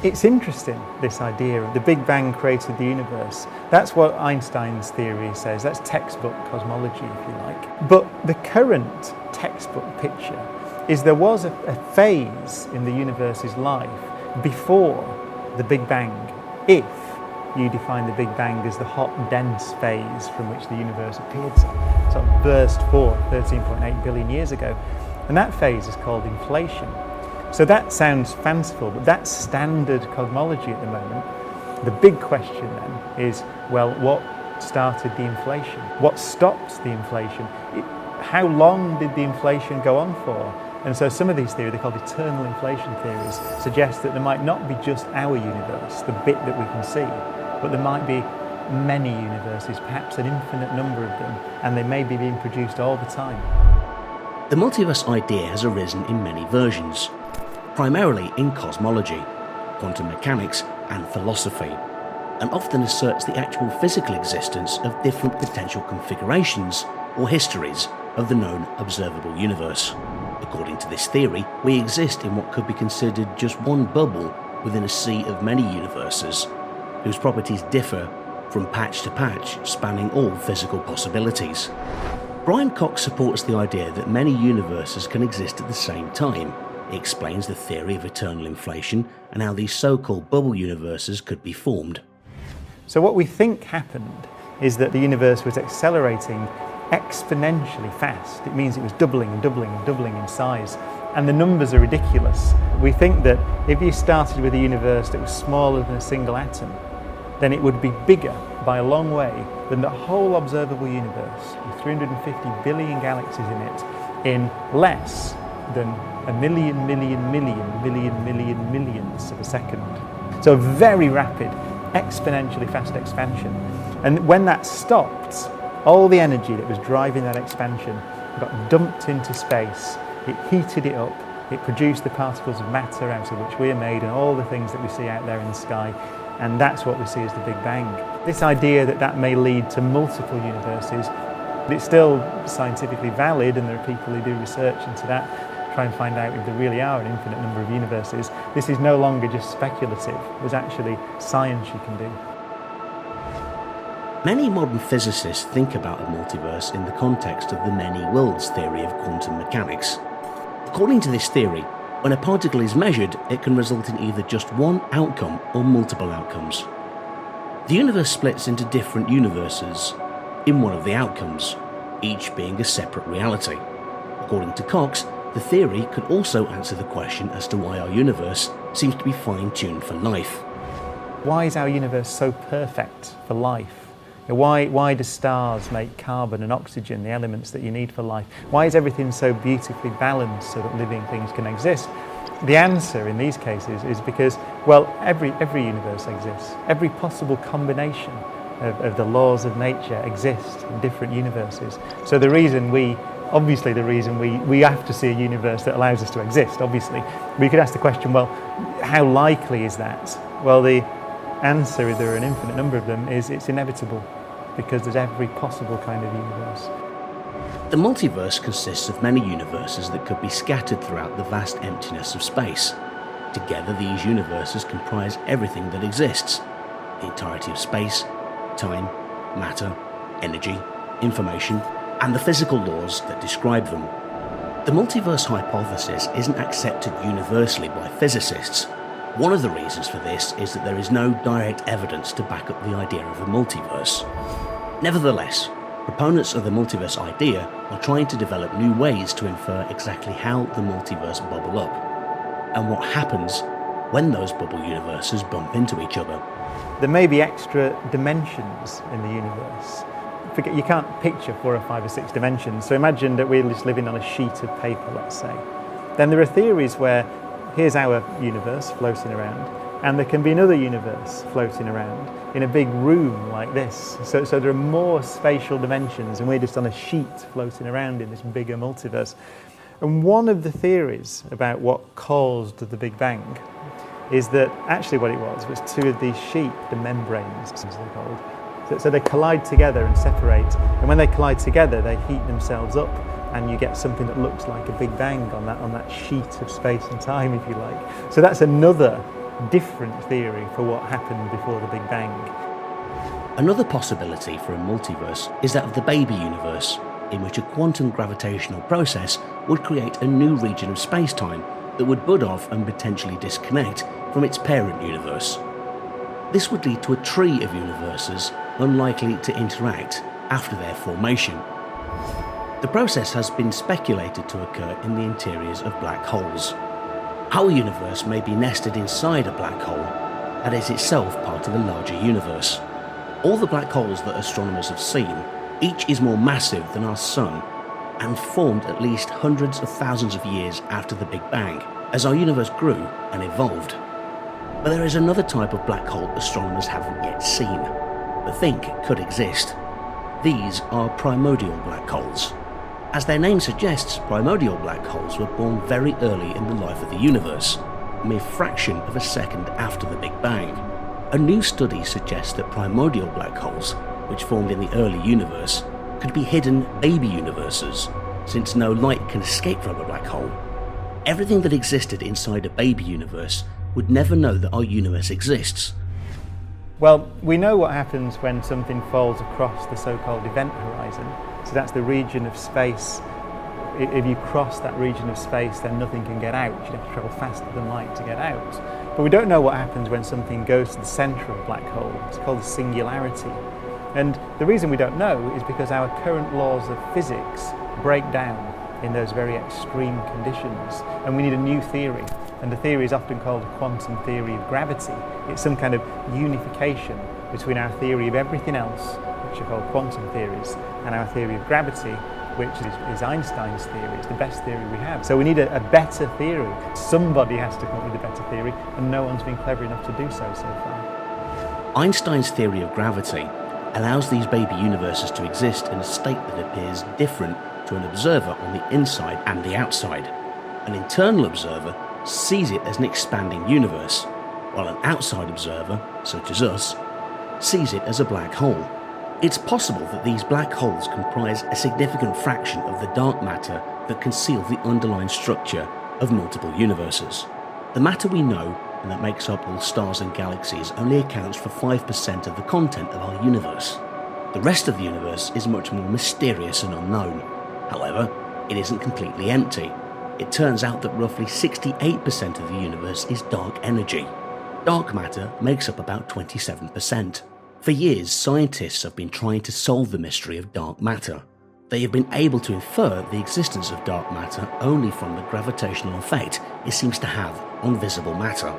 It's interesting, this idea of the Big Bang created the universe. That's what Einstein's theory says. That's textbook cosmology, if you like. But the current textbook picture is there was a phase in the universe's life before the Big Bang, if you define the Big Bang as the hot, dense phase from which the universe appeared, sort of burst forth 13.8 billion years ago. And that phase is called inflation. So that sounds fanciful, but that's standard cosmology at the moment. The big question then is, well, what started the inflation? What stops the inflation? How long did the inflation go on for? And so some of these theories, they're called eternal inflation theories, suggest that there might not be just our universe, the bit that we can see, but there might be many universes, perhaps an infinite number of them, and they may be being produced all the time. The multiverse idea has arisen in many versions, primarily in cosmology, quantum mechanics and philosophy, and often asserts the actual physical existence of different potential configurations or histories of the known observable universe. According to this theory, we exist in what could be considered just one bubble within a sea of many universes, whose properties differ from patch to patch, spanning all physical possibilities. Brian Cox supports the idea that many universes can exist at the same time. He explains the theory of eternal inflation and how these so-called bubble universes could be formed. So what we think happened is that the universe was accelerating exponentially fast. It means it was doubling and doubling and doubling in size. And the numbers are ridiculous. We think that if you started with a universe that was smaller than a single atom, then it would be bigger by a long way than the whole observable universe, with 350 billion galaxies in it, in less than a millionths of a second. So a very rapid, exponentially fast expansion. And when that stopped, all the energy that was driving that expansion got dumped into space. It heated it up. It produced the particles of matter out of which we are made and all the things that we see out there in the sky. And that's what we see as the Big Bang. This idea that that may lead to multiple universes, it's still scientifically valid, and there are people who do research into that, try and find out if there really are an infinite number of universes. This is no longer just speculative. There's actually science you can do. Many modern physicists think about a multiverse in the context of the many worlds theory of quantum mechanics. According to this theory, when a particle is measured, it can result in either just one outcome or multiple outcomes. The universe splits into different universes in one of the outcomes, each being a separate reality. According to Cox, the theory could also answer the question as to why our universe seems to be fine-tuned for life. Why is our universe so perfect for life? Why do stars make carbon and oxygen, the elements that you need for life? Why is everything so beautifully balanced so that living things can exist? The answer in these cases is because, well, every universe exists. Every possible combination of the laws of nature exist in different universes. So the reason we have to see a universe that allows us to exist, obviously. We could ask the question, well, how likely is that? Well, the answer, if there are an infinite number of them, is it's inevitable, because there's every possible kind of universe. The multiverse consists of many universes that could be scattered throughout the vast emptiness of space. Together, these universes comprise everything that exists: the entirety of space, time, matter, energy, information, and the physical laws that describe them. The multiverse hypothesis isn't accepted universally by physicists. One of the reasons for this is that there is no direct evidence to back up the idea of a multiverse. Nevertheless, proponents of the multiverse idea are trying to develop new ways to infer exactly how the multiverse bubble up, and what happens when those bubble universes bump into each other. There may be extra dimensions in the universe. You can't picture 4 or 5 or 6 dimensions, so imagine that we're just living on a sheet of paper, let's say. Then there are theories where here's our universe floating around, and there can be another universe floating around in a big room like this. So there are more spatial dimensions, and we're just on a sheet floating around in this bigger multiverse. And one of the theories about what caused the Big Bang is that actually what it was 2 of these sheep, the membranes, as they're called. So they collide together and separate, and when they collide together, they heat themselves up, and you get something that looks like a Big Bang on that sheet of space and time, if you like. So that's another different theory for what happened before the Big Bang. Another possibility for a multiverse is that of the baby universe, in which a quantum gravitational process would create a new region of space-time that would bud off and potentially disconnect from its parent universe. This would lead to a tree of universes unlikely to interact after their formation. The process has been speculated to occur in the interiors of black holes. Our universe may be nested inside a black hole that is itself part of a larger universe. All the black holes that astronomers have seen, each is more massive than our Sun and formed at least hundreds of thousands of years after the Big Bang, as our universe grew and evolved. But there is another type of black hole astronomers haven't yet seen, but think could exist. These are primordial black holes. As their name suggests, primordial black holes were born very early in the life of the universe, a mere fraction of a second after the Big Bang. A new study suggests that primordial black holes, which formed in the early universe, could be hidden baby universes, since no light can escape from a black hole. Everything that existed inside a baby universe would never know that our universe exists. Well, we know what happens when something falls across the so-called event horizon. So that's the region of space. If you cross that region of space, then nothing can get out. You'd have to travel faster than light to get out. But we don't know what happens when something goes to the centre of a black hole. It's called a singularity. And the reason we don't know is because our current laws of physics break down in those very extreme conditions. And we need a new theory. And the theory is often called a quantum theory of gravity. It's some kind of unification between our theory of everything else, which are called quantum theories, and our theory of gravity, which is Einstein's theory. It's the best theory we have. So we need a better theory. Somebody has to come up with a better theory, and no one's been clever enough to do so far. Einstein's theory of gravity allows these baby universes to exist in a state that appears different to an observer on the inside and the outside. An internal observer sees it as an expanding universe, while an outside observer, such as us, sees it as a black hole. It's possible that these black holes comprise a significant fraction of the dark matter that conceal the underlying structure of multiple universes. The matter we know and that makes up all stars and galaxies only accounts for 5% of the content of our universe. The rest of the universe is much more mysterious and unknown. However, it isn't completely empty. It turns out that roughly 68% of the universe is dark energy. Dark matter makes up about 27%. For years, scientists have been trying to solve the mystery of dark matter. They have been able to infer the existence of dark matter only from the gravitational effect it seems to have on visible matter.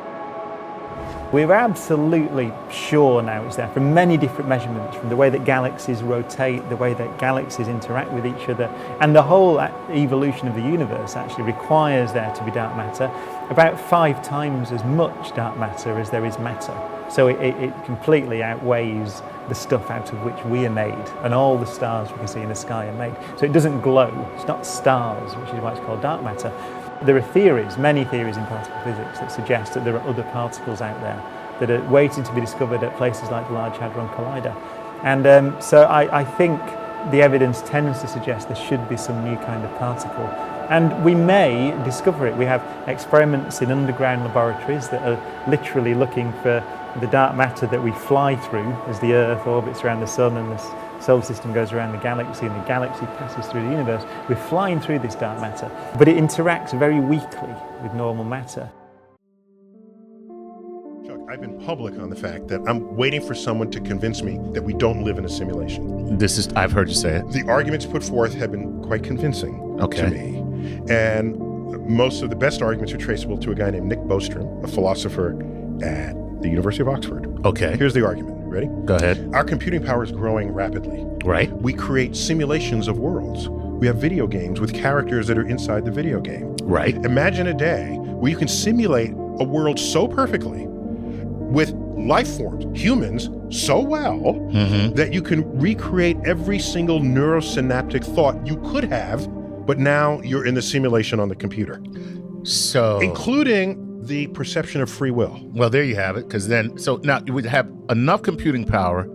We're absolutely sure now it's there from many different measurements, from the way that galaxies rotate, the way that galaxies interact with each other, and the whole evolution of the universe actually requires there to be dark matter, about 5 times as much dark matter as there is matter. So it completely outweighs the stuff out of which we are made, and all the stars we can see in the sky are made. So it doesn't glow, it's not stars, which is why it's called dark matter. There are theories, many theories in particle physics, that suggest that there are other particles out there that are waiting to be discovered at places like the Large Hadron Collider. And so I think the evidence tends to suggest there should be some new kind of particle. And we may discover it. We have experiments in underground laboratories that are literally looking for the dark matter that we fly through as the Earth orbits around the Sun and the solar system goes around the galaxy and the galaxy passes through the universe. We're flying through this dark matter, but it interacts very weakly with normal matter. Chuck, I've been public on the fact that I'm waiting for someone to convince me that we don't live in a simulation. I've heard you say it. The arguments put forth have been quite convincing to me. And most of the best arguments are traceable to a guy named Nick Bostrom, a philosopher at the University of Oxford. Okay. Here's the argument. Ready? Go ahead. Our computing power is growing rapidly. Right. We create simulations of worlds. We have video games with characters that are inside the video game. Right. Imagine a day where you can simulate a world so perfectly with life forms, humans, so well that you can recreate every single neurosynaptic thought you could have, but now you're in the simulation on the computer. So, including the perception of free will. Well, there you have it. Because now you would have enough computing power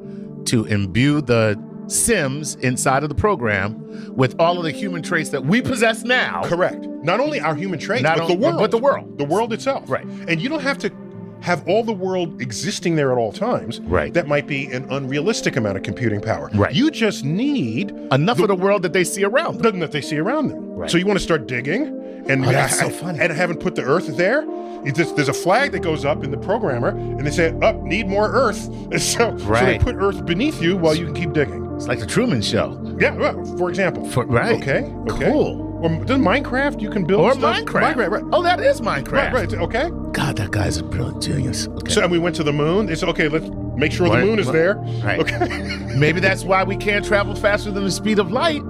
to imbue the Sims inside of the program with all of the human traits that we possess now. Correct. Not only our human traits, but the world. But the world. The world itself. Right. And you don't have to have all the world existing there at all times, Right. that might be an unrealistic amount of computing power. Right. You just need Enough of the world that they see around them. that they see around them. Right. So you want to start digging, and that's so funny. and haven't put the Earth there. There's a flag that goes up in the programmer, and they say, need more Earth. So they Right. put Earth beneath you while you can keep digging. It's like the Truman Show. Yeah, well, for example. Right. Okay. Cool. Or does Minecraft, you can build Or stuff? Minecraft. Right. Oh, that is Minecraft. Right, okay. God, that guy's a brilliant genius. Okay. So, and we went to the moon. They said, okay, let's make sure the Right. moon is there. Right. Okay. Maybe that's why we can't travel faster than the speed of light.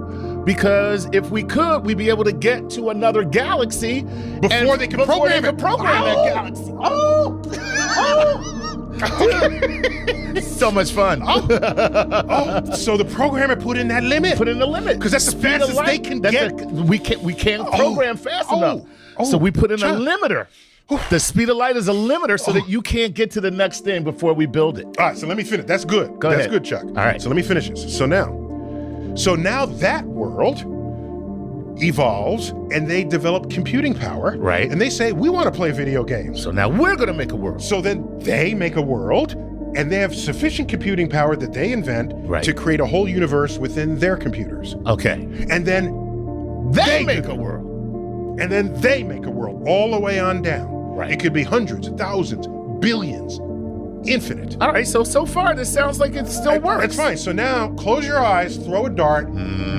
Because if we could, we'd be able to get to another galaxy Before they could program that galaxy. Oh! So much fun. So the programmer put in that limit. Put in the limit. Because that's the Speed of fastest light. they can That's get. we can't program fast enough. So we put in a Chuck. limiter. The speed of light is a limiter so that you can't get to the next thing before we build it. All right, so let me finish. That's good. Go That's ahead. good, Chuck. All right. So let me finish this. So now that world evolves and they develop computing power. Right. And they say, we want to play video games. So now we're going to make a world. So then they make a world, and they have sufficient computing power that they invent Right. to create a whole universe within their computers. Okay. And then They do make that. a world. And then they make a world all the way on down. Right. It could be hundreds, thousands, billions, infinite. All right. So far, this sounds like it still works. That's fine. So now close your eyes, throw a dart.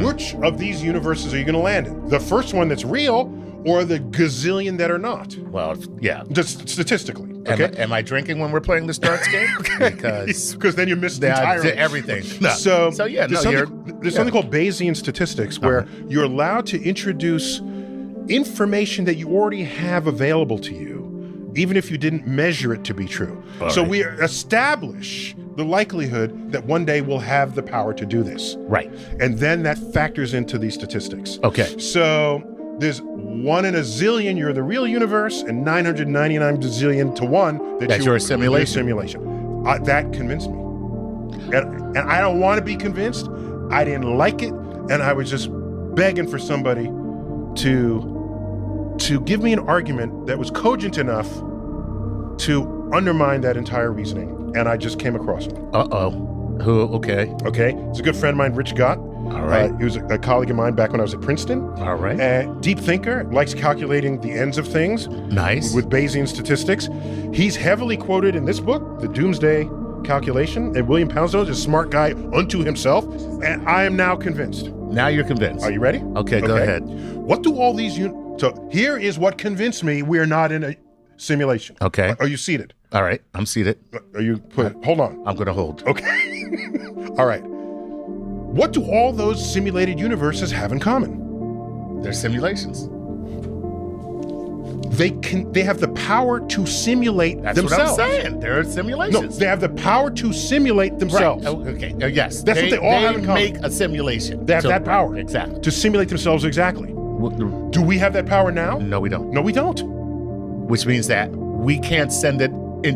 Which of these universes are you going to land in? The first one that's real or the gazillion that are not? Well, yeah. Just statistically. Okay. Am I drinking when we're playing the starts game? Because then you missed they entirely everything. No. So yeah, there's no, something called Bayesian statistics where you're allowed to introduce information that you already have available to you, even if you didn't measure it to be true. So right. we establish the likelihood that one day we'll have the power to do this. Right. And then that factors into these statistics. Okay. So there's 1 in a zillion, you're the real universe, and 999 zillion to 1 That's your simulation. simulation. That convinced me. And I don't want to be convinced. I didn't like it, and I was just begging for somebody to give me an argument that was cogent enough to undermine that entire reasoning, and I just came across it. Who? Okay. Okay, it's a good friend of mine, Rich Gott. All right. He was a colleague of mine back when I was at Princeton. All right. Deep thinker, likes calculating the ends of things Nice. with Bayesian statistics. He's heavily quoted in this book, The Doomsday Calculation, and William Poundstone is a smart guy unto himself, and I am now convinced. Now you're convinced. Are you ready? Okay, go ahead. What do all these so here is what convinced me we're not in a simulation. Okay. Are you seated? All right. I'm seated. Are you hold on. I'm going to hold. Okay. All right. What do all those simulated universes have in common? They're simulations. They have the power to simulate That's themselves. what I'm saying. They're No, simulations. they have the power to simulate themselves. Right. Oh, okay. Yes. That's what they all have in common. make a simulation. They have that power. Exactly. To simulate themselves exactly. Do we have that power now? No, we don't. No, we don't. Which means that we can't send it.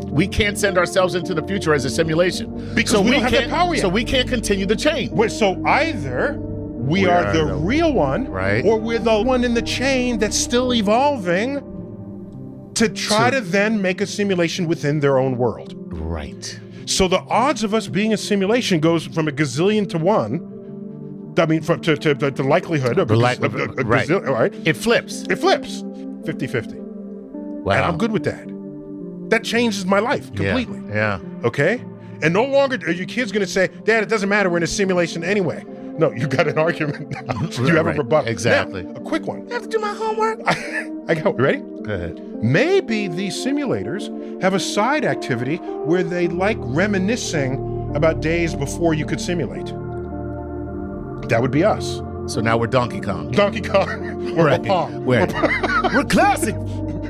We can't send ourselves into the future as a simulation Because we don't have that can't- power yet. So we can't continue the chain. Wait, so either we are the real one, right. or we're the one in the chain that's still evolving to try to then make a simulation within their own world. Right. So the odds of us being a simulation goes from a gazillion to 1. I mean, to the likelihood of a right. gazillion, all right? It flips. It flips 50-50. Wow. And I'm good with that. That changes my life completely. Yeah. Okay? And no longer are your kids going to say, Dad, it doesn't matter. We're in a simulation anyway. No, you got an argument. You have a rebuttal. Exactly. Now, a quick one. I have to do my homework. I got. Ready? Go ahead. Maybe these simulators have a side activity where they like reminiscing about days before you could simulate. That would be us. So now we're Donkey Kong. Donkey Kong or Pong. We're classic.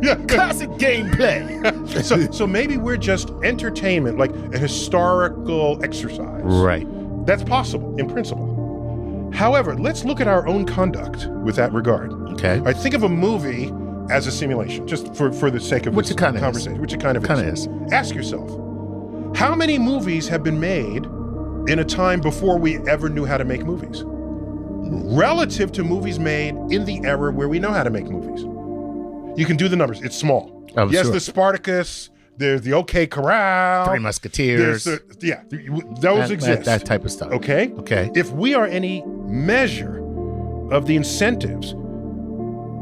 Yeah. Classic gameplay. So maybe we're just entertainment, like a historical exercise. Right. That's possible in principle. However, let's look at our own conduct with that regard. Okay. I think of a movie as a simulation, just for the sake of Which this it kinda is. conversation. Which it kind of is. Ask yourself, how many movies have been made in a time before we ever knew how to make movies? Relative to movies made in the era where we know how to make movies. You can do the numbers. It's small. Oh, yes, sure. the Spartacus, There's the OK Corral. Three Musketeers. Those exist. That type of stuff. Okay? Okay. If we are any measure of the incentives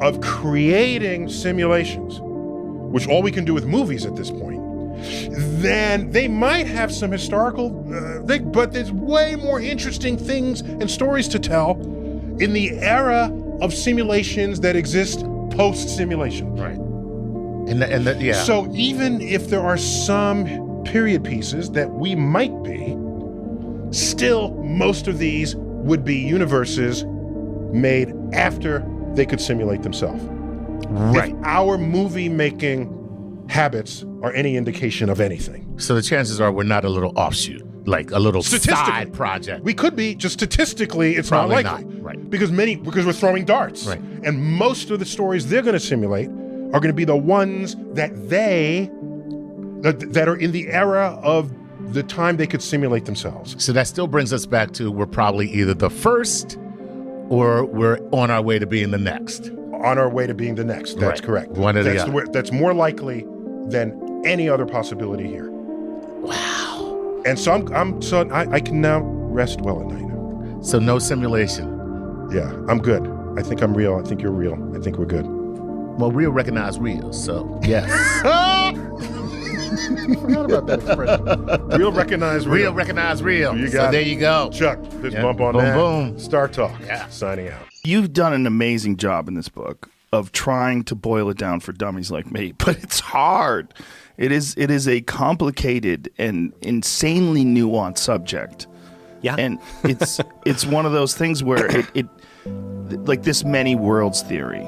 of creating simulations, which all we can do with movies at this point, then they might have some historical, but there's way more interesting things and stories to tell in the era of simulations that exist post-simulation. Right. Yeah. So even if there are some period pieces that we might be, still most of these would be universes made after they could simulate themselves. Right. If our movie-making habits are any indication of anything. So the chances are we're not a little offshoot, like a little side project. We could be, just statistically, it's Probably not likely. not, right. Because we're throwing darts. Right. And most of the stories they're going to simulate are going to be the ones that are in the era of the time they could simulate themselves. So that still brings us back to we're probably either the first or we're on our way to being the next. On our way to being the next. That's Right. correct. One or the other. That's more likely than any other possibility here. Wow. And so I can now rest well at night. So no simulation. Yeah, I'm good. I think I'm real. I think you're real. I think we're good. Well, real recognize real, so yes. I forgot about that expression. Real recognize real. Real recognize real. You So got there it. you go. Chuck, this Yeah. bump on Boom, that. boom. Star Talk. Yeah. Signing out. You've done an amazing job in this book of trying to boil it down for dummies like me, but it's hard. It is a complicated and insanely nuanced subject. Yeah. And it's one of those things where it like this many worlds theory,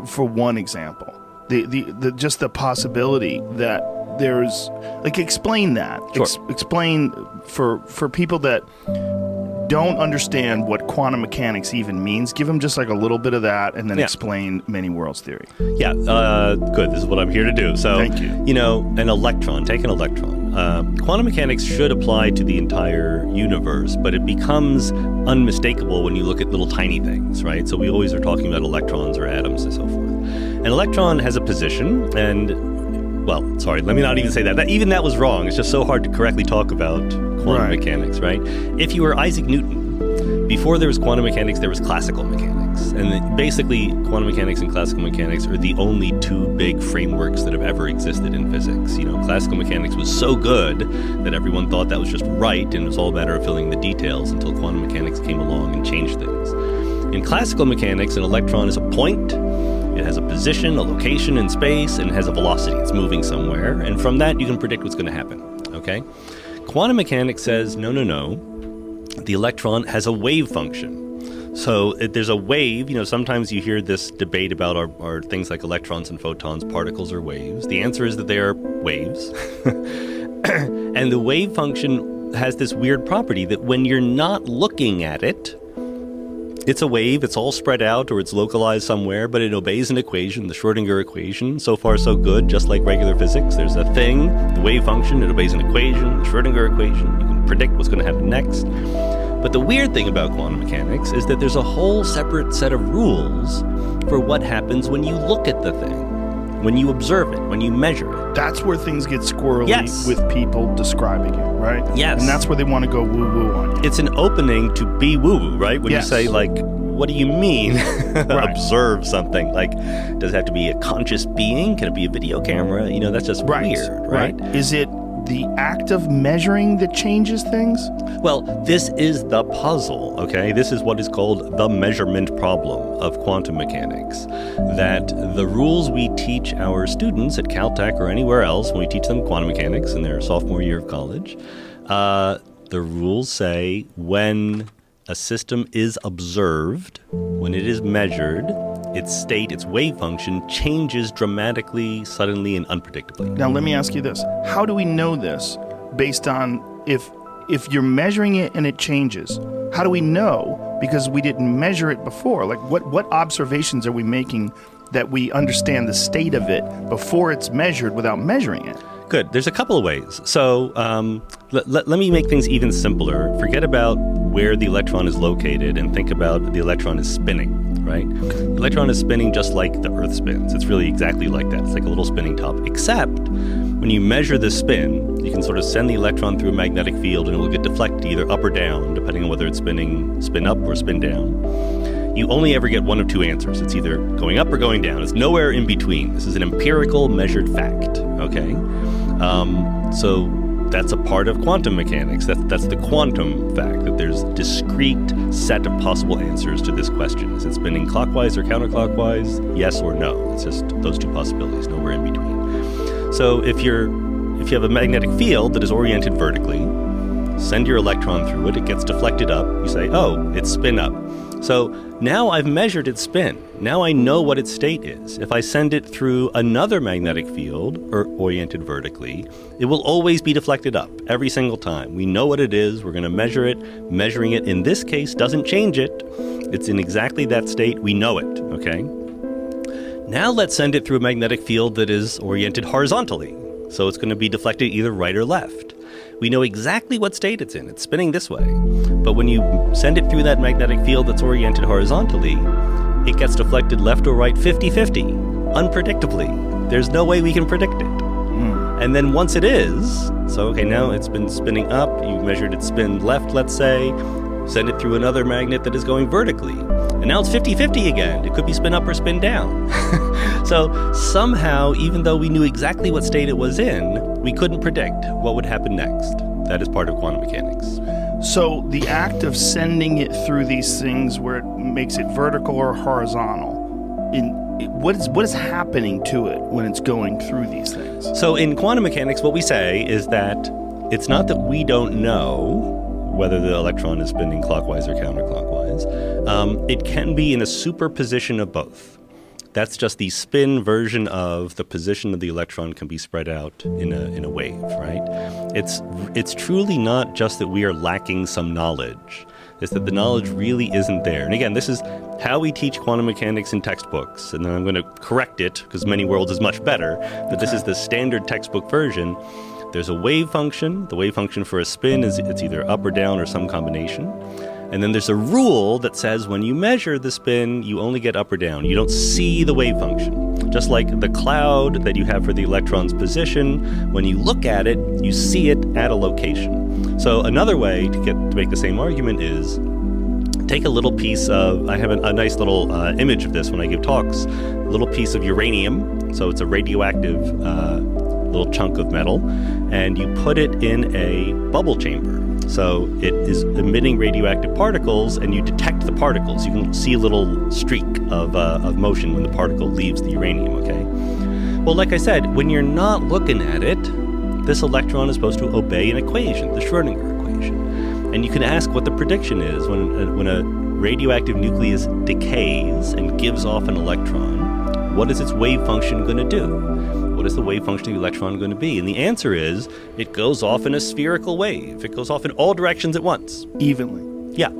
for one example, the just the possibility that there's like explain that. Sure. Explain for people that don't understand what quantum mechanics even means. Give them just like a little bit of that, and then explain many worlds theory. Yeah, good. This is what I'm here to do. So, Thank you. You know, an electron, take an electron. Quantum mechanics should apply to the entire universe, but it becomes unmistakable when you look at little tiny things, right? So we always are talking about electrons or atoms and so forth. An electron has a position, and, well, sorry, let me not even say that. Even that was wrong. It's just so hard to correctly talk about quantum mechanics, right? If you were Isaac Newton, before there was quantum mechanics, there was classical mechanics. And basically, quantum mechanics and classical mechanics are the only two big frameworks that have ever existed in physics. You know, classical mechanics was so good that everyone thought that was just right, and it was all a matter of filling the details until quantum mechanics came along and changed things. In classical mechanics, an electron is a point. It has a position, a location in space, and it has a velocity. It's moving somewhere. And from that, you can predict what's going to happen, okay? Quantum mechanics says, no. The electron has a wave function. So there's a wave. You know, sometimes you hear this debate about are things like electrons and photons particles or waves. The answer is that they are waves. And the wave function has this weird property that when you're not looking at it, it's a wave, it's all spread out or it's localized somewhere, but it obeys an equation, the Schrödinger equation. So far, so good, just like regular physics. There's a thing, the wave function, it obeys an equation, the Schrödinger equation. You can predict what's going to happen next. But the weird thing about quantum mechanics is that there's a whole separate set of rules for what happens when you look at the thing, when you observe it, when you measure it. That's where things get squirrely Yes. with people describing it, right? Yes. And that's where they want to go woo-woo on you. It's an opening to be woo-woo, right? When Yes. you say, like, what do you mean Right. observe something? Like, does it have to be a conscious being? Can it be a video camera? You know, that's just weird, right? Is it the act of measuring that changes things? Well, this is the puzzle, okay? This is what is called the measurement problem of quantum mechanics. That the rules we teach our students at Caltech or anywhere else when we teach them quantum mechanics in their sophomore year of college, the rules say when a system is observed, when it is measured, its state, its wave function changes dramatically, suddenly, and unpredictably. Now, let me ask you this. How do we know this based on if you're measuring it and it changes? How do we know? Because we didn't measure it before. Like, what observations are we making that we understand the state of it before it's measured without measuring it? Good. There's a couple of ways. So let me make things even simpler. Forget about where the electron is located and think about the electron is spinning, right? The electron is spinning just like the Earth spins. It's really exactly like that. It's like a little spinning top, except when you measure the spin, you can sort of send the electron through a magnetic field and it will get deflected either up or down, depending on whether it's spin up or spin down. You only ever get one of two answers. It's either going up or going down. It's nowhere in between. This is an empirical measured fact, okay? So that's a part of quantum mechanics. That's the quantum fact, that there's a discrete set of possible answers to this question. Is it spinning clockwise or counterclockwise? Yes or no. It's just those two possibilities, nowhere in between. So if you have a magnetic field that is oriented vertically, send your electron through it, it gets deflected up, you say, oh, it's spin up. So now I've measured its spin. Now I know what its state is. If I send it through another magnetic field, or oriented vertically, it will always be deflected up every single time. We know what it is. We're going to measure it. Measuring it in this case doesn't change it. It's in exactly that state. We know it, okay? Now let's send it through a magnetic field that is oriented horizontally. So it's going to be deflected either right or left. We know exactly what state it's in. It's spinning this way. But when you send it through that magnetic field that's oriented horizontally, it gets deflected left or right 50-50, unpredictably. There's no way we can predict it. And then once it is, so okay, now it's been spinning up, you measured its spin left, let's say, send it through another magnet that is going vertically. And now it's 50-50 again. It could be spin up or spin down. So somehow, even though we knew exactly what state it was in, we couldn't predict what would happen next. That is part of quantum mechanics. So the act of sending it through these things where it makes it vertical or horizontal, what is happening to it when it's going through these things? So in quantum mechanics, what we say is that it's not that we don't know whether the electron is spinning clockwise or counterclockwise. It can be in a superposition of both. That's just the spin version of the position of the electron can be spread out in a wave, right? It's truly not just that we are lacking some knowledge. It's that the knowledge really isn't there. And again, this is how we teach quantum mechanics in textbooks. And then I'm going to correct it because Many Worlds is much better. But this is the standard textbook version. There's a wave function. The wave function for a spin is it's either up or down or some combination. And then there's a rule that says when you measure the spin, you only get up or down. You don't see the wave function. Just like the cloud that you have for the electron's position, when you look at it, you see it at a location. So another way to make the same argument is take a little piece of, I have a nice little image of this when I give talks, a little piece of uranium. So it's a radioactive little chunk of metal, and you put it in a bubble chamber. So it is emitting radioactive particles, and you detect the particles. You can see a little streak of motion when the particle leaves the uranium, okay? Well, like I said, when you're not looking at it, this electron is supposed to obey an equation, the Schrödinger equation. And you can ask what the prediction is when a radioactive nucleus decays and gives off an electron. What is its wave function going to do? What is the wave function of the electron going to be? And the answer is, it goes off in a spherical wave. It goes off in all directions at once. Evenly. Yeah.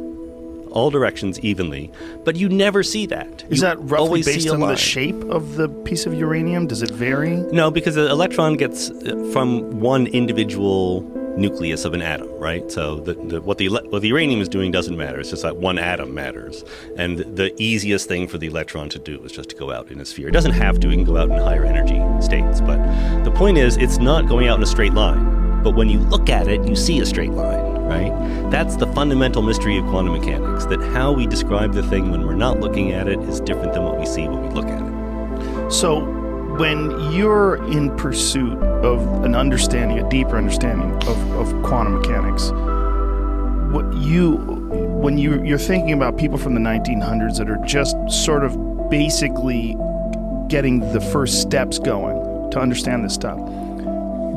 All directions evenly. But you never see that. Is that roughly based on the line. Shape of the piece of uranium? Does it vary? No, because the electron gets from one individual nucleus of an atom, right? So what the uranium is doing doesn't matter. It's just that one atom matters. And the easiest thing for the electron to do is just to go out in a sphere. It doesn't have to. It can go out in higher energy states. But the point is, it's not going out in a straight line. But when you look at it, you see a straight line, right? That's the fundamental mystery of quantum mechanics, that how we describe the thing when we're not looking at it is different than what we see when we look at it. So when you're in pursuit of an understanding, a deeper understanding of quantum mechanics, when you're thinking about people from the 1900s that are just sort of basically getting the first steps going to understand this stuff,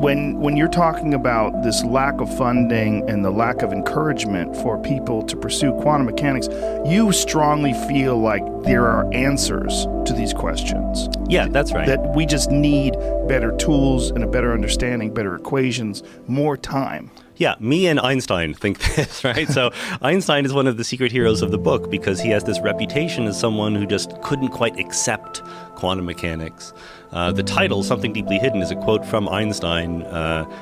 when you're talking about this lack of funding and the lack of encouragement for people to pursue quantum mechanics, you strongly feel like there are answers to these questions. Yeah, that's right. That we just need better tools and a better understanding, better equations, more time. Yeah, me and Einstein think this, right? So Einstein is one of the secret heroes of the book because he has this reputation as someone who just couldn't quite accept quantum mechanics. The title, Something Deeply Hidden, is a quote from Einstein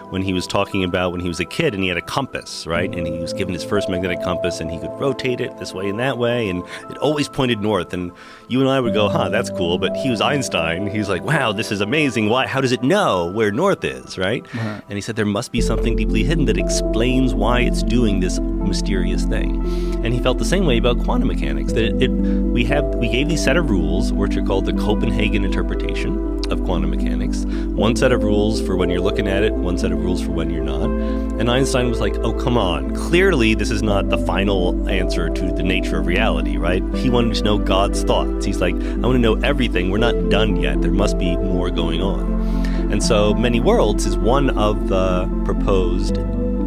when he was talking about when he was a kid and he had a compass, right? And he was given his first magnetic compass and he could rotate it this way and that way, and it always pointed north. And you and I would go, that's cool. But he was Einstein. He was like, wow, this is amazing. Why? How does it know where north is, right? Uh-huh. And he said there must be something deeply hidden that explains why it's doing this mysterious thing. And he felt the same way about quantum mechanics, that we gave these set of rules, which are called the Copenhagen interpretation of quantum mechanics. One set of rules for when you're looking at it, one set of rules for when you're not. And Einstein was like, oh, come on. Clearly, this is not the final answer to the nature of reality, right? He wanted to know God's thoughts. He's like, I want to know everything. We're not done yet. There must be more going on. And so many worlds is one of the proposed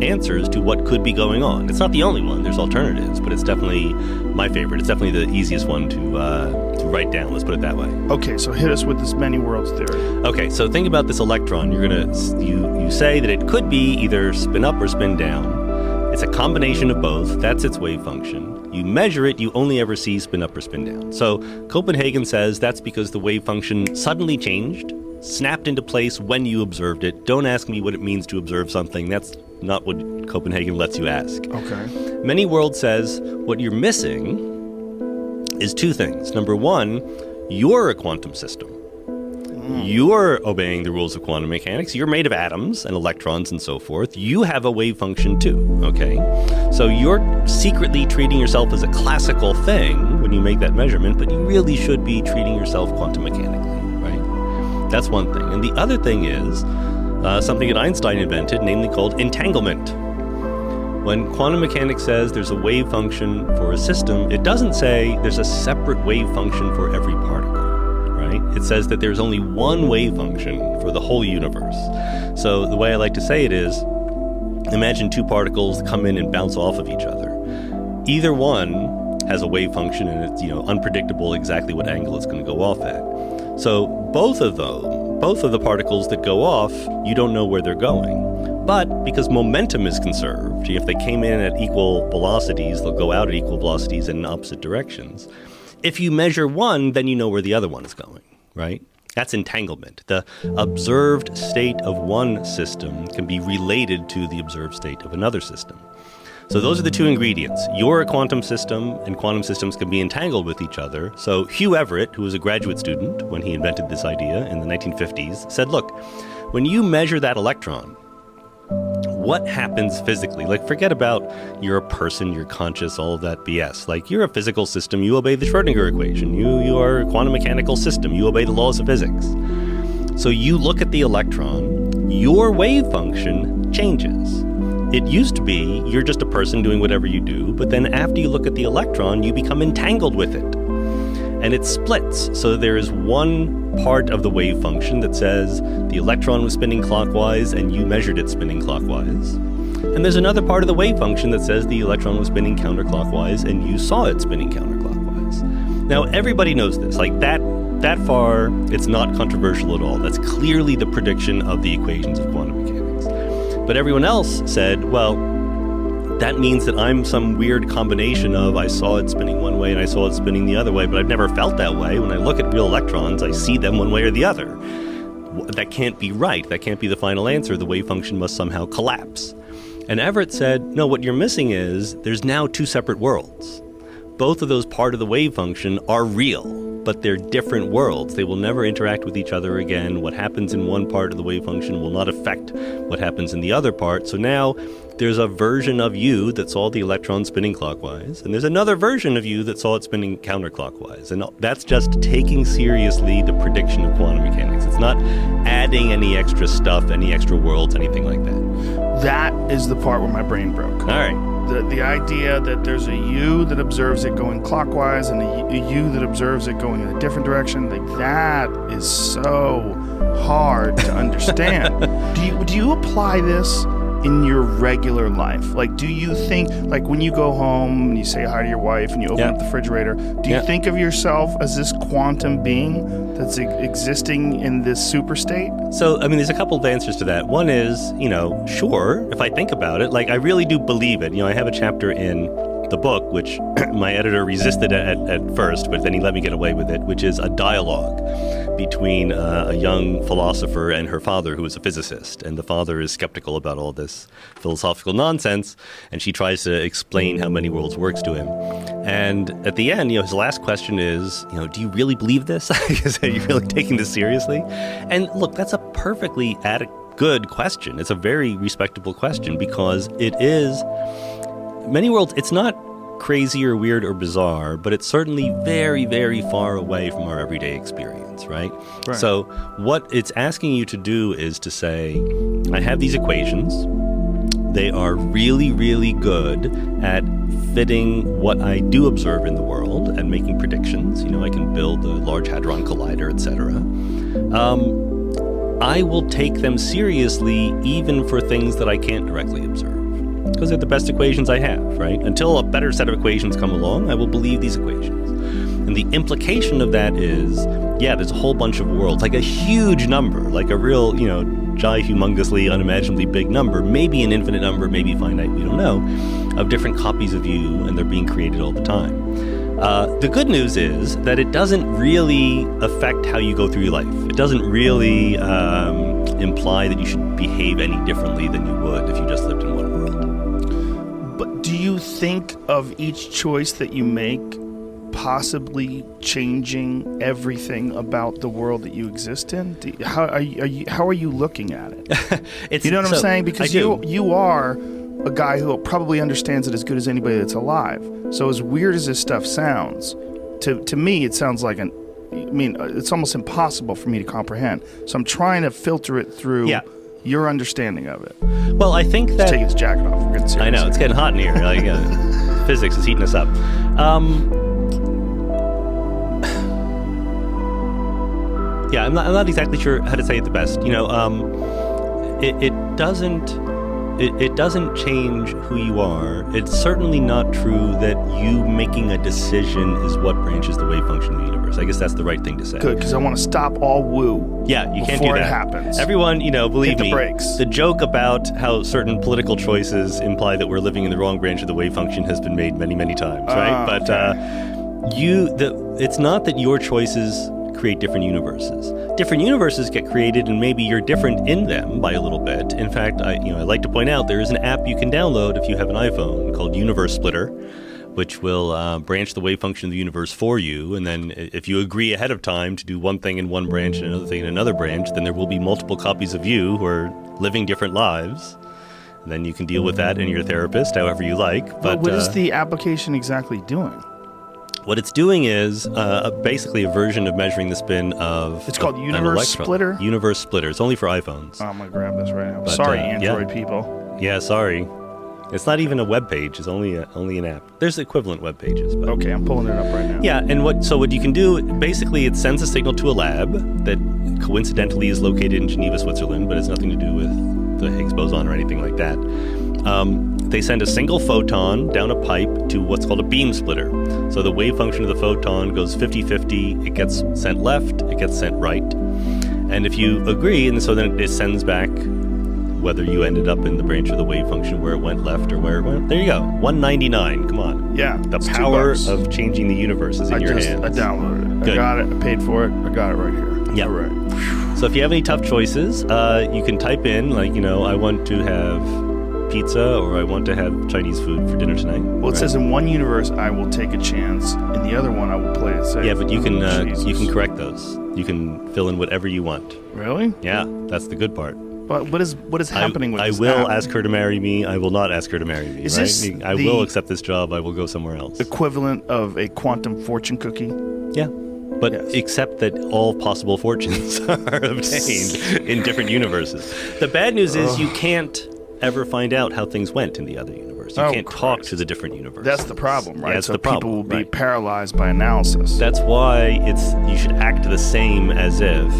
answers to what could be going on. It's not the only one. There's alternatives, but it's definitely my favorite. It's definitely the easiest one to write down. Let's put it that way. Okay, so hit us with this many worlds theory. Okay, so think about this electron. You say that it could be either spin up or spin down. It's a combination of both. That's its wave function. You measure it, you only ever see spin up or spin down. So Copenhagen says that's because the wave function suddenly changed, snapped into place when you observed it. Don't ask me what it means to observe something. That's not what Copenhagen lets you ask. Okay. Many world says what you're missing is two things. Number one, you're a quantum system. You're obeying the rules of quantum mechanics. You're made of atoms and electrons and so forth. You have a wave function too, okay? So you're secretly treating yourself as a classical thing when you make that measurement, but you really should be treating yourself quantum mechanically, right? That's one thing. And the other thing is something that Einstein invented, namely called entanglement. When quantum mechanics says there's a wave function for a system, it doesn't say there's a separate wave function for every particle, right? It says that there's only one wave function for the whole universe. So the way I like to say it is, imagine two particles come in and bounce off of each other. Either one has a wave function and it's unpredictable exactly what angle it's going to go off at. So both of the particles that go off, you don't know where they're going. But because momentum is conserved, if they came in at equal velocities, they'll go out at equal velocities in opposite directions. If you measure one, then you know where the other one is going, right? That's entanglement. The observed state of one system can be related to the observed state of another system. So those are the two ingredients. You're a quantum system, and quantum systems can be entangled with each other. So Hugh Everett, who was a graduate student when he invented this idea in the 1950s, said, look, when you measure that electron, what happens physically? Like, forget about you're a person, you're conscious, all of that BS. Like, you're a physical system, you obey the Schrödinger equation. You are a quantum mechanical system, you obey the laws of physics. So you look at the electron, your wave function changes. It used to be you're just a person doing whatever you do, but then after you look at the electron, you become entangled with it. And it splits. So there is one part of the wave function that says the electron was spinning clockwise and you measured it spinning clockwise. And there's another part of the wave function that says the electron was spinning counterclockwise and you saw it spinning counterclockwise. Now, everybody knows this. Like that far, it's not controversial at all. That's clearly the prediction of the equations of quantum mechanics. But everyone else said, well, that means that I'm some weird combination of I saw it spinning one way and I saw it spinning the other way, but I've never felt that way. When I look at real electrons, I see them one way or the other. That can't be right. That can't be the final answer. The wave function must somehow collapse. And Everett said, no, what you're missing is there's now two separate worlds. Both of those part of the wave function are real, but they're different worlds. They will never interact with each other again. What happens in one part of the wave function will not affect what happens in the other part. So now there's a version of you that saw the electron spinning clockwise, and there's another version of you that saw it spinning counterclockwise. And that's just taking seriously the prediction of quantum mechanics. It's not adding any extra stuff, any extra worlds, anything like that. That is the part where my brain broke. All right. The idea that there's a you that observes it going clockwise and a you that observes it going in a different direction, like that is so hard to understand. Do you apply this in your regular life? Like, do you think, like when you go home and you say hi to your wife and you open up the refrigerator, do you think of yourself as this quantum being that's existing in this super state? So, I mean, there's a couple of answers to that. One is, sure, if I think about it, like I really do believe it. I have a chapter in the book, which my editor resisted at first, but then he let me get away with it, which is a dialogue between a young philosopher and her father, who is a physicist. And the father is skeptical about all this philosophical nonsense, and she tries to explain how many worlds works to him. And at the end, his last question is, do you really believe this? Are you really taking this seriously? And look, that's a perfectly good question. It's a very respectable question, because it is many worlds. It's not crazy or weird or bizarre, but it's certainly very, very far away from our everyday experience, right? So what it's asking you to do is to say, I have these equations. They are really, really good at fitting what I do observe in the world and making predictions. I can build a Large Hadron Collider, etc. I will take them seriously even for things that I can't directly observe, because they're the best equations I have, right? Until a better set of equations come along, I will believe these equations. And the implication of that is, there's a whole bunch of worlds, like a huge number, like a real, humongously, unimaginably big number, maybe an infinite number, maybe finite, we don't know, of different copies of you, and they're being created all the time. The good news is that it doesn't really affect how you go through your life. It doesn't really imply that you should behave any differently than you would if you just lived in one world. But do you think of each choice that you make possibly changing everything about the world that you exist in? How are you looking at it? You know what I'm saying? Because you are a guy who probably understands it as good as anybody that's alive. So as weird as this stuff sounds, to me it sounds like it's almost impossible for me to comprehend. So I'm trying to filter it through your understanding of it. Well, I think that... Let's take his jacket off. We're getting serious. I know, it's getting hot in here. Physics is heating us up. I'm not exactly sure how to say it the best. It doesn't change who you are. It's certainly not true that you making a decision is what branches the wave function of the universe. I guess that's the right thing to say. Good, because I want to stop all woo. Yeah, you can't do that. Before it happens. Everyone, believe me, brakes. The joke about how certain political choices imply that we're living in the wrong branch of the wave function has been made many, many times, right? But it's not that your choices create different universes. Different universes get created, and maybe you're different in them by a little bit. In fact, I like to point out there is an app you can download if you have an iPhone called Universe Splitter, which will branch the wave function of the universe for you. And then if you agree ahead of time to do one thing in one branch and another thing in another branch, then there will be multiple copies of you who are living different lives. And then you can deal with that in your therapist however you like. But what is the application exactly doing? What it's doing is basically a version of measuring the spin of... It's called Universe Splitter? Universe Splitter. It's only for iPhones. I'm going to grab this right now. Sorry, Android people. Yeah, sorry. It's not even a web page. It's only an app. There's equivalent web pages. But... Okay, I'm pulling it up right now. Yeah, and what you can do, basically it sends a signal to a lab that coincidentally is located in Geneva, Switzerland, but it's nothing to do with the Higgs boson or anything like that. They send a single photon down a pipe to what's called a beam splitter. So the wave function of the photon goes 50-50. It gets sent left, it gets sent right. And if you agree, and so then it sends back whether you ended up in the branch of the wave function where it went left or where it went. There you go. 199. Come on. Yeah. The power of changing the universe is in your hands. I downloaded it. Good. I got it. I paid for it. I got it right here. Yeah. All right. So if you have any tough choices, you can type in, I want to have pizza or I want to have Chinese food for dinner tonight. Well, it says in one universe I will take a chance, in the other one I will play it safe. Yeah, but you can correct those. You can fill in whatever you want. Really? Yeah, that's the good part. But what is happening with this I will app? ask her to marry me. I will not ask her to marry me. Is this I will accept this job. I will go somewhere else. Equivalent of a quantum fortune cookie? Yeah. But except that all possible fortunes are obtained in different universes. The bad news is you can't ever find out how things went in the other universe. You can't talk to the different universes. That's the problem, right? Yeah, that's so the problem. People will be paralyzed by analysis. That's why you should act the same as if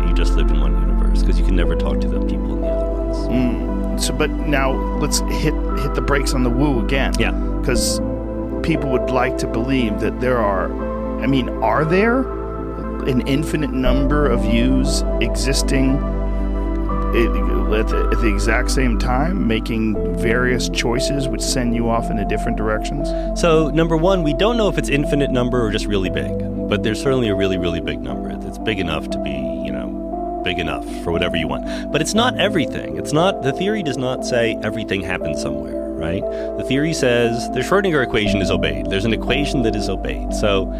you just lived in one universe, because you can never talk to the people in the other ones. So, but now let's hit the brakes on the woo again. Yeah. Because people would like to believe that there are there an infinite number of yous existing at the exact same time, making various choices which send you off into different directions? So, number one, we don't know if it's infinite number or just really big, but there's certainly a really, really big number. It's big enough to be, big enough for whatever you want. But it's not everything. The theory does not say everything happens somewhere, right? The theory says the Schrödinger equation is obeyed. There's an equation that is obeyed. So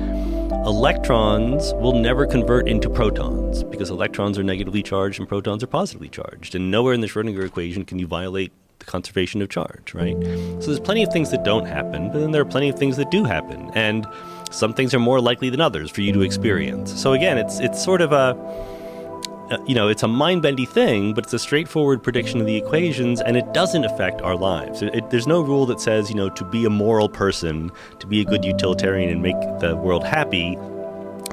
electrons will never convert into protons because electrons are negatively charged and protons are positively charged. And nowhere in the Schrödinger equation can you violate the conservation of charge, right? So there's plenty of things that don't happen, but then there are plenty of things that do happen. And some things are more likely than others for you to experience. So again, it's sort of it's a mind-bendy thing, but it's a straightforward prediction of the equations, and it doesn't affect our lives. There's no rule that says, to be a moral person, to be a good utilitarian and make the world happy,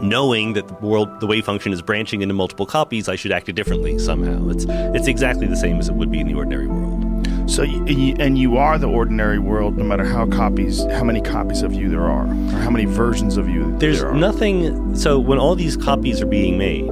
knowing that the wave function is branching into multiple copies, I should act differently somehow. It's exactly the same as it would be in the ordinary world. So, and you are the ordinary world, no matter how many copies of you there are, or how many versions of you there are. There's nothing. So when all these copies are being made,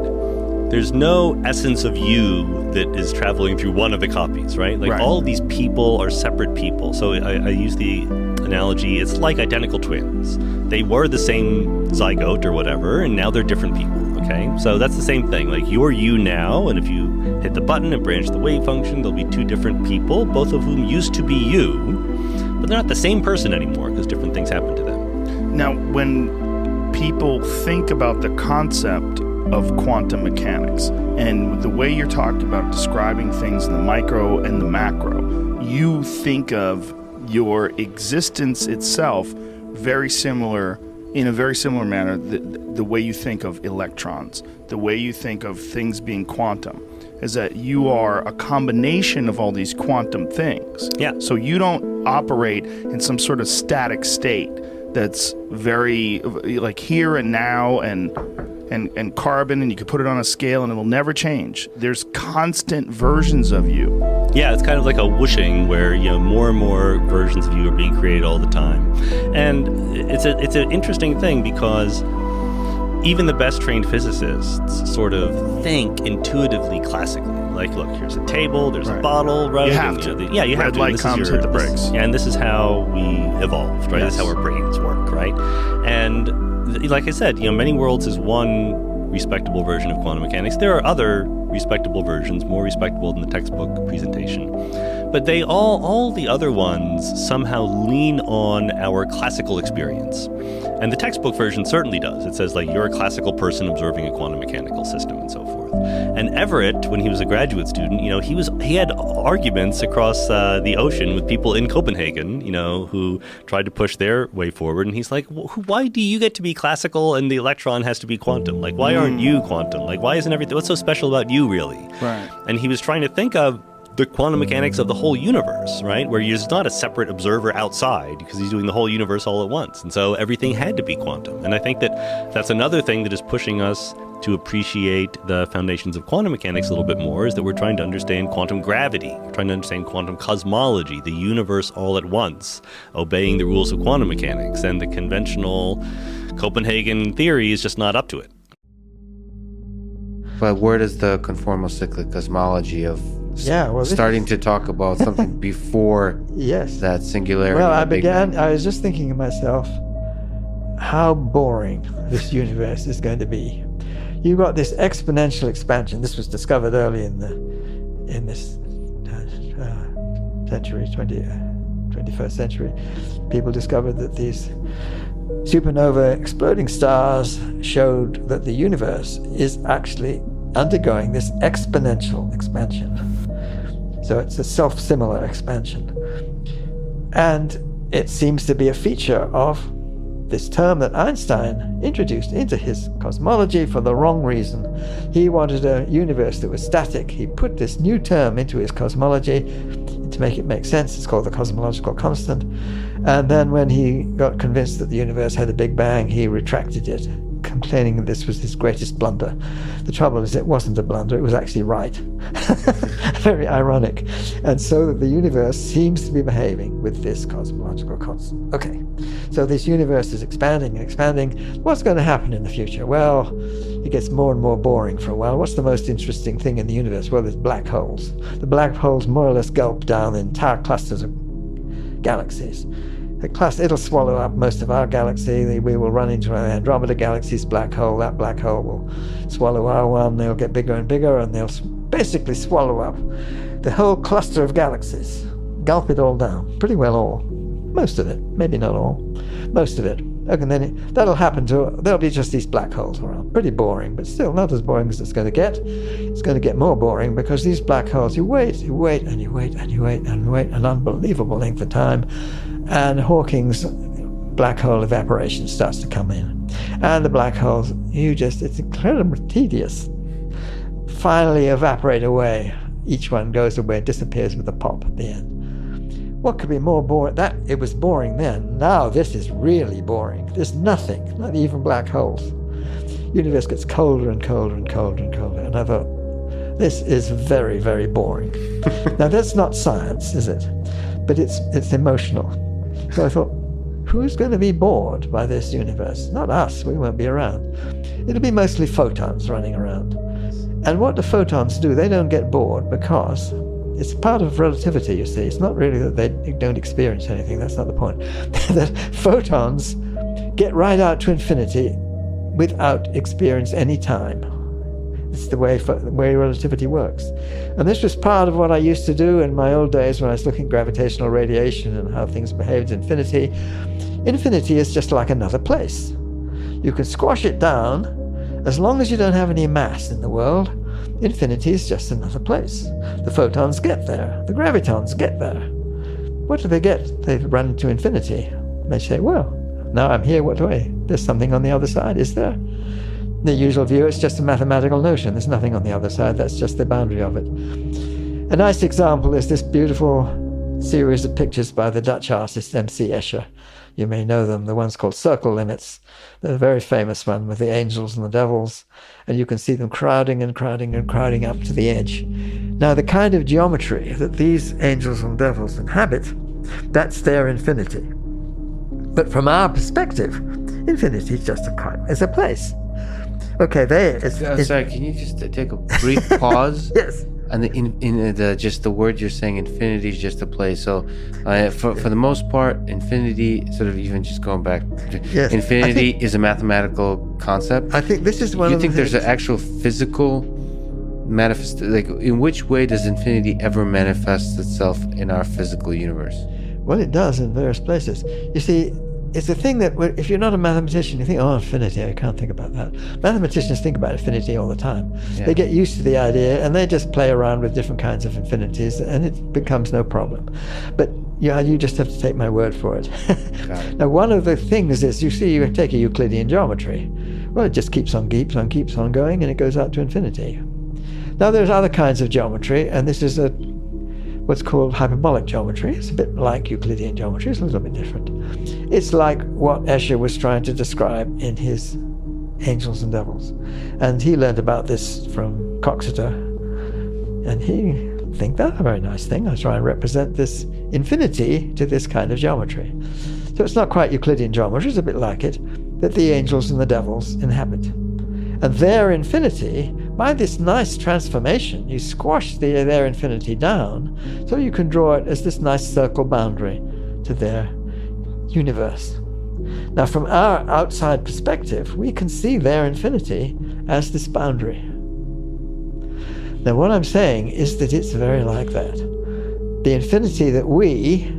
there's no essence of you that is traveling through one of the copies, right? Like all of these people are separate people. So I use the analogy, it's like identical twins. They were the same zygote or whatever, and now they're different people, okay? So that's the same thing. Like you're you now, and if you hit the button and branch the wave function, there'll be two different people, both of whom used to be you, but they're not the same person anymore because different things happen to them. Now, when people think about the concept of quantum mechanics and the way you're talking about describing things in the micro and the macro, you think of your existence itself in a very similar manner, the way you think of electrons, the way you think of things being quantum, is that you are a combination of all these quantum things. Yeah. So you don't operate in some sort of static state that's very like here and now and carbon, and you can put it on a scale and it'll never change. There's constant versions of you. Yeah, it's kind of like a whooshing where more and more versions of you are being created all the time. And it's an interesting thing because even the best trained physicists sort of think intuitively classically. Like, look, here's a table, there's a bottle, right? You have to. You have Red to. light comes, hit the brakes. And this is how we evolved, right? Yes. That's how our brains work, right? And like I said, many worlds is one respectable version of quantum mechanics. There are other respectable versions, more respectable than the textbook presentation. But all the other ones somehow lean on our classical experience. And the textbook version certainly does. It says, you're a classical person observing a quantum mechanical system and so forth. And Everett, when he was a graduate student, he had arguments across the ocean with people in Copenhagen, who tried to push their way forward. And he's like, why do you get to be classical and the electron has to be quantum? Like, why aren't you quantum? Like, why isn't everything, what's so special about you, really? Right. And he was trying to think of the quantum mechanics of the whole universe, right? Where there's not a separate observer outside because he's doing the whole universe all at once. And so everything had to be quantum. And I think that's another thing that is pushing us to appreciate the foundations of quantum mechanics a little bit more, is that we're trying to understand quantum gravity. We're trying to understand quantum cosmology, the universe all at once, obeying the rules of quantum mechanics. And the conventional Copenhagen theory is just not up to it. But where does the conformal cyclic cosmology of starting to talk about something before that singularity? Well, I was just thinking to myself, how boring this universe is going to be. You've got this exponential expansion. This was discovered early in this century, 21st century. People discovered that these supernova exploding stars showed that the universe is actually undergoing this exponential expansion. So it's a self-similar expansion. And it seems to be a feature of this term that Einstein introduced into his cosmology for the wrong reason. He wanted a universe that was static. He put this new term into his cosmology to make it make sense. It's called the cosmological constant. And then when he got convinced that the universe had a Big Bang, he retracted it, complaining that this was his greatest blunder. The trouble is, it wasn't a blunder, it was actually right. Very ironic. And so the universe seems to be behaving with this cosmological constant. Okay, so this universe is expanding and expanding. What's going to happen in the future? Well, it gets more and more boring for a while. What's the most interesting thing in the universe? Well, there's black holes. The black holes more or less gulp down entire clusters of galaxies. It'll swallow up most of our galaxy. We will run into an Andromeda Galaxy's black hole. That black hole will swallow our one. They'll get bigger and bigger, and they'll basically swallow up the whole cluster of galaxies. Gulp it all down. Pretty well all. Most of it. Maybe not all. Most of it. Okay, and then that'll happen there'll be just these black holes around. Pretty boring, but still not as boring as it's going to get. It's going to get more boring because these black holes, you wait, and you wait, and you wait an unbelievable length of time, and Hawking's black hole evaporation starts to come in. And the black holes, it's incredibly tedious, finally evaporate away. Each one goes away, disappears with a pop at the end. What could be more boring? It was boring then. Now this is really boring. There's nothing, not even black holes. Universe gets colder and colder and colder and colder. And I thought, this is very, very boring. Now that's not science, is it? But it's emotional. So I thought, who's going to be bored by this universe? Not us, we won't be around. It'll be mostly photons running around. And what do photons do? They don't get bored because it's part of relativity, you see. It's not really that they don't experience anything. That's not the point. That photons get right out to infinity without experience any time. It's the way relativity works. And this was part of what I used to do in my old days when I was looking at gravitational radiation and how things behaved in infinity. Infinity is just like another place. You can squash it down as long as you don't have any mass in the world. Infinity is just another place. The photons get there. The gravitons get there. What do they get? They run into infinity. They say, well, now I'm here, what do I? There's something on the other side, is there? The usual view, it's just a mathematical notion. There's nothing on the other side. That's just the boundary of it. A nice example is this beautiful series of pictures by the Dutch artist M.C. Escher. You may know them. The one's called Circle Limits. They're a very famous one with the angels and the devils. And you can see them crowding and crowding and crowding up to the edge. Now, the kind of geometry that these angels and devils inhabit, that's their infinity. But from our perspective, infinity is just a place. Okay, sorry, can you just take a brief pause? Yes. And just the word you're saying, infinity is just a place. So, for the most part, infinity, sort of even just going back, yes, infinity is a mathematical concept. I think this is one. You think there's an actual physical manifest? Like, in which way does infinity ever manifest itself in our physical universe? Well, it does in various places. You see, it's a thing that if you're not a mathematician, you think, oh, infinity, I can't think about that. Mathematicians think about infinity all the time. Yeah. They get used to the idea and they just play around with different kinds of infinities and it becomes no problem. But yeah, you just have to take my word for it. Got it. Now, one of the things is, you see, you take a Euclidean geometry. Well, it just keeps on going and it goes out to infinity. Now, there's other kinds of geometry, and this is what's called hyperbolic geometry. It's a bit like Euclidean geometry. It's a little bit different. It's like what Escher was trying to describe in his Angels and Devils. And he learned about this from Coxeter. And he think that's a very nice thing. I try and represent this infinity to this kind of geometry. So it's not quite Euclidean geometry. It's a bit like it, that the angels and the devils inhabit. And their infinity, by this nice transformation, you squash their infinity down, so you can draw it as this nice circle boundary to their universe. Now, from our outside perspective, we can see their infinity as this boundary. Now, what I'm saying is that it's very like that. The infinity that we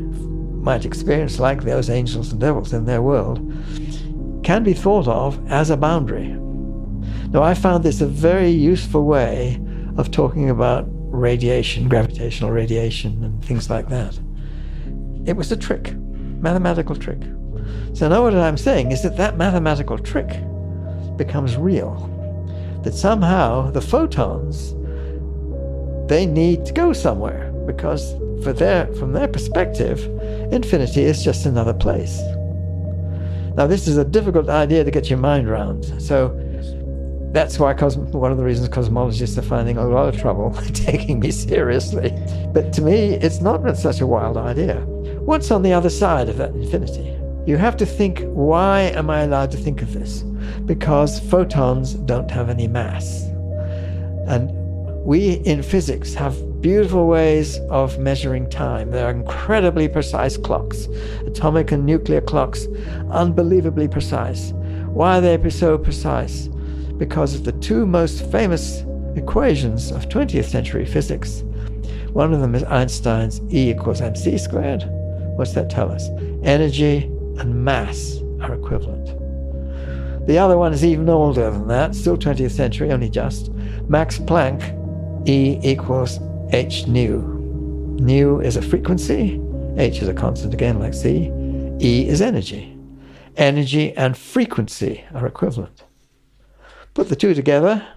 might experience like those angels and devils in their world can be thought of as a boundary. Now, I found this a very useful way of talking about radiation, gravitational radiation, and things like that. It was a trick, mathematical trick. So now what I'm saying is that mathematical trick becomes real. That somehow the photons, they need to go somewhere, because from their perspective, infinity is just another place. Now, this is a difficult idea to get your mind around. So that's why one of the reasons cosmologists are finding a lot of trouble taking me seriously. But to me, it's not such a wild idea. What's on the other side of that infinity? You have to think, why am I allowed to think of this? Because photons don't have any mass. And we in physics have beautiful ways of measuring time. There are incredibly precise clocks, atomic and nuclear clocks, unbelievably precise. Why are they so precise? Because of the two most famous equations of 20th century physics. One of them is Einstein's E equals mc squared. What's that tell us? Energy and mass are equivalent. The other one is even older than that, still 20th century, only just. Max Planck, E equals h nu. Nu is a frequency, h is a constant again like c, E is energy. Energy and frequency are equivalent. Put the two together,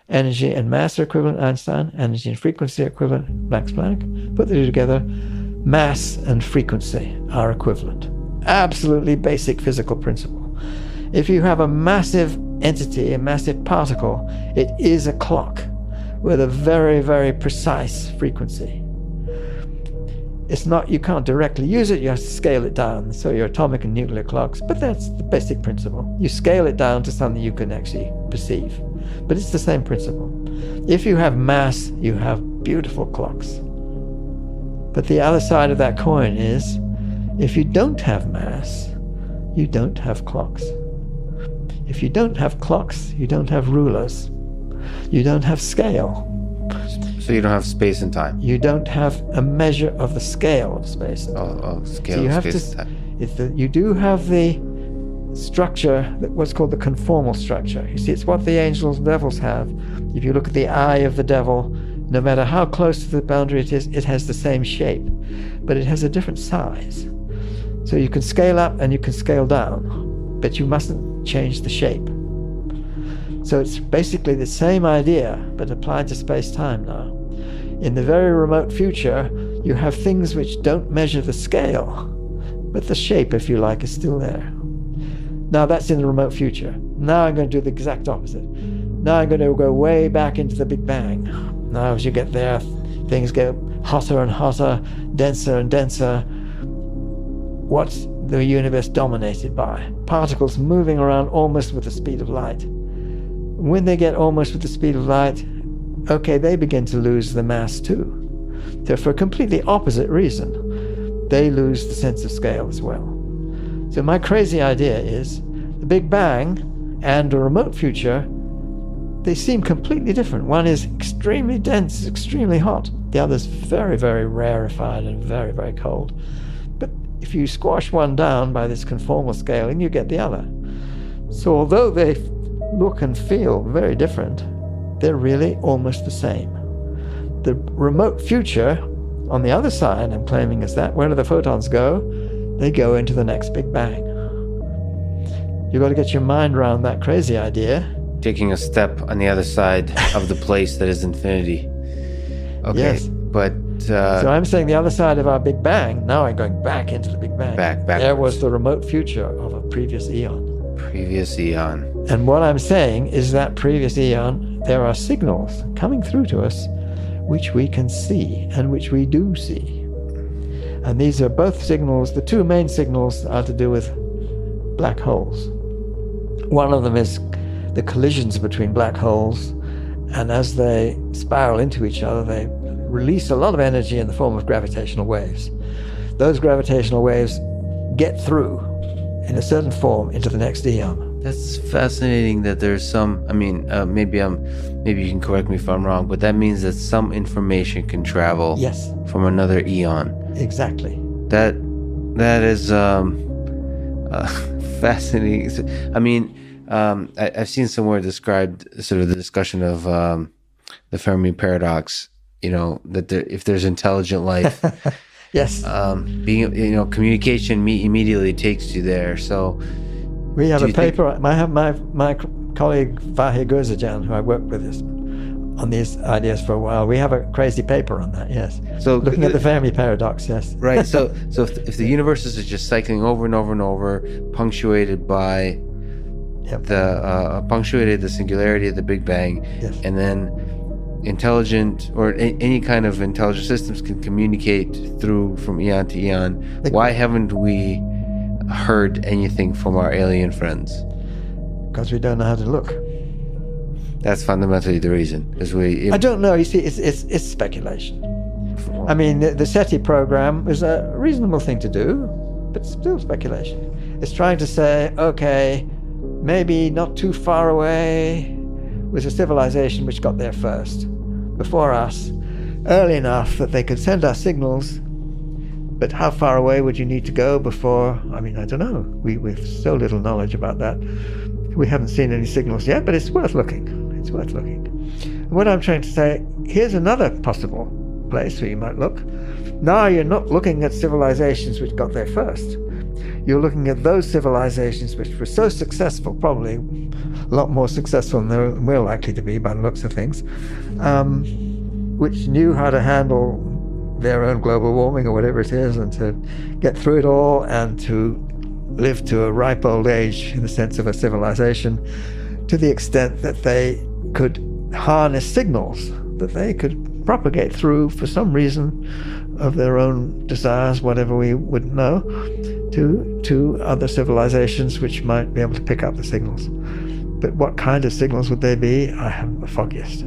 energy and mass are equivalent, Einstein, energy and frequency are equivalent, Max Planck. Put the two together, mass and frequency are equivalent. Absolutely basic physical principle. If you have a massive entity, a massive particle, it is a clock with a very, very precise frequency. It's not, you can't directly use it, you have to scale it down. So your atomic and nuclear clocks, but that's the basic principle. You scale it down to something you can actually perceive. But it's the same principle. If you have mass, you have beautiful clocks. But the other side of that coin is, if you don't have mass, you don't have clocks. If you don't have clocks, you don't have rulers. You don't have scale. So you don't have space and time. You don't have a measure of the scale of space. Scale of space and time. You do have the structure, what's called the conformal structure. You see, it's what the angels and devils have. If you look at the eye of the devil, no matter how close to the boundary it is, it has the same shape, but it has a different size. So you can scale up and you can scale down, but you mustn't change the shape. So it's basically the same idea, but applied to space-time now. In the very remote future, you have things which don't measure the scale, but the shape, if you like, is still there. Now that's in the remote future. Now I'm going to do the exact opposite. Now I'm going to go way back into the Big Bang. Now as you get there, things get hotter and hotter, denser and denser. What's the universe dominated by? Particles moving around almost with the speed of light. When they get almost with the speed of light, okay, they begin to lose the mass too. So for a completely opposite reason, they lose the sense of scale as well. So my crazy idea is the Big Bang and a remote future, they seem completely different. One is extremely dense, extremely hot. The other's very, very rarefied and very, very cold. But if you squash one down by this conformal scaling, you get the other. So although they look and feel very different, they're really almost the same. The remote future, on the other side, I'm claiming is that, where do the photons go? They go into the next Big Bang. You've got to get your mind around that crazy idea. Taking a step on the other side of the place that is infinity. Okay, yes. But... so I'm saying the other side of our Big Bang, now I'm going back into the Big Bang. Backwards. There was the remote future of a previous eon. Previous eon. And what I'm saying is that previous eon, there are signals coming through to us which we can see and which we do see. And these are both signals, the two main signals are to do with black holes. One of them is the collisions between black holes, and as they spiral into each other, they release a lot of energy in the form of gravitational waves. Those gravitational waves get through in a certain form into the next eon. That's fascinating that there's some, maybe you can correct me if I'm wrong, but that means that some information can travel from another eon. Exactly. That is fascinating. I've seen somewhere described sort of the discussion of the Fermi paradox, that if there's intelligent life, yes, communication immediately takes you there. So we have a paper. I have my colleague Vahir Gurzajan, who I worked with on these ideas for a while. We have a crazy paper on that. Yes. So looking at the Fermi paradox. Yes. Right. So if the universe is just cycling over and over and over, punctuated by punctuated the singularity of the Big Bang, and then intelligent or any kind of intelligent systems can communicate through from eon to eon. Why haven't we heard anything from our alien friends? Because we don't know how to look. That's fundamentally the reason. Because I don't know. You see, it's speculation. I mean, the SETI program is a reasonable thing to do, but still speculation. It's trying to say, okay, maybe not too far away was a civilization which got there first, before us, early enough that they could send us signals. But how far away would you need to go before? I mean, I don't know. We've so little knowledge about that. We haven't seen any signals yet, but it's worth looking. It's worth looking. And what I'm trying to say, here's another possible place where you might look. Now you're not looking at civilizations which got there first. You're looking at those civilizations which were so successful, probably a lot more successful than we're likely to be by the looks of things, which knew how to handle their own global warming or whatever it is, and to get through it all and to live to a ripe old age in the sense of a civilization, to the extent that they could harness signals that they could propagate through for some reason of their own desires, whatever we wouldn't know, to other civilizations which might be able to pick up the signals. But what kind of signals would they be? I haven't the foggiest.